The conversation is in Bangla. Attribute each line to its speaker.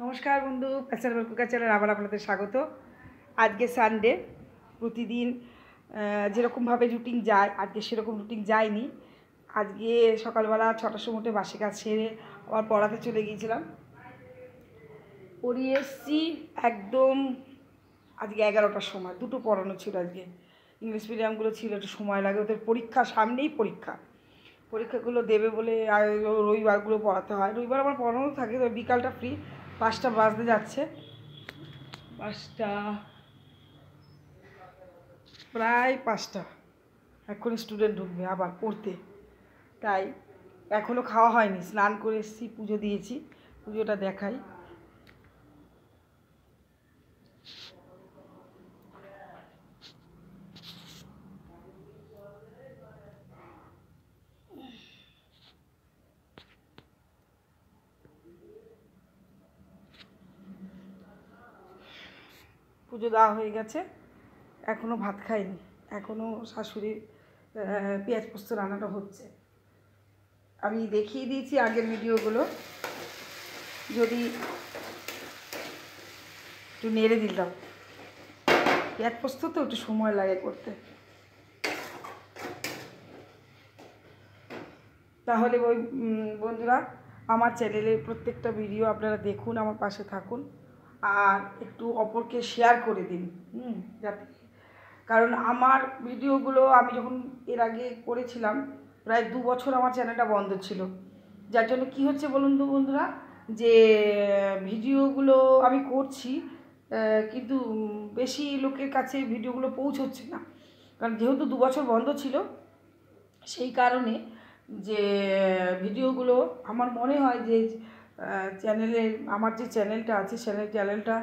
Speaker 1: নমস্কার বন্ধু, প্যাশনেবল কুকার চ্যানেল আবার আপনাদের স্বাগত। আজকে সানডে, প্রতিদিন যেরকমভাবে রুটিন যায় আজকে সেরকম রুটিন যায়নি। আজকে সকালবেলা 6টার সময় উঠে বাসি কাজ সেরে আবার পড়াতে চলে গিয়েছিলাম। পড়িয়ে এসছি একদম আজকে 11টার সময়। দুটো পড়ানো ছিল আজকে, ইংলিশ মিডিয়ামগুলো ছিল, একটু সময় লাগে ওদের, পরীক্ষা সামনেই। পরীক্ষাগুলো দেবে বলে রবিবারগুলো পড়াতে হয়। রবিবার আমার পড়ানো থাকে, তো বিকালটা ফ্রি। 5টা বাজতে যাচ্ছে, 5টা, প্রায় 5টা। এখনই স্টুডেন্ট ঢুকবে আবার পড়তে, তাই এখনও খাওয়া হয়নি। স্নান করে এসেছি, পুজো দিয়েছি, পুজোটা দেখাই। পুজো দেওয়া হয়ে গেছে, এখনও ভাত খাইনি, এখনও শাশুড়ির পেঁয়াজ পোস্ত রান্নাটা হচ্ছে। আমি দেখিয়ে দিয়েছি আগের ভিডিওগুলো, যদি একটু নেড়ে দিলাম। পেঁয়াজ পোস্ত তো একটু সময় লাগে করতে, তাহলে ওই বন্ধুরা আমার চ্যানেলের প্রত্যেকটা ভিডিও আপনারা দেখুন, আমার পাশে থাকুন, আর একটু অপরকে শেয়ার করে দিন, যাতে, কারণ আমার ভিডিওগুলো আমি যখন এর আগে করেছিলাম, প্রায় 2 বছর আমার চ্যানেলটা বন্ধ ছিল। যার জন্য কী হচ্ছে বলুন তো বন্ধুরা, যে ভিডিওগুলো আমি করছি কিন্তু বেশি লোকের কাছে ভিডিওগুলো পৌঁছচ্ছে না। কারণ যেহেতু 2 বছর বন্ধ ছিল, সেই কারণে যে ভিডিওগুলো আমার মনে হয় যে চ্যানেলে, আমার যে চ্যানেলটা আছে চ্যানেলটা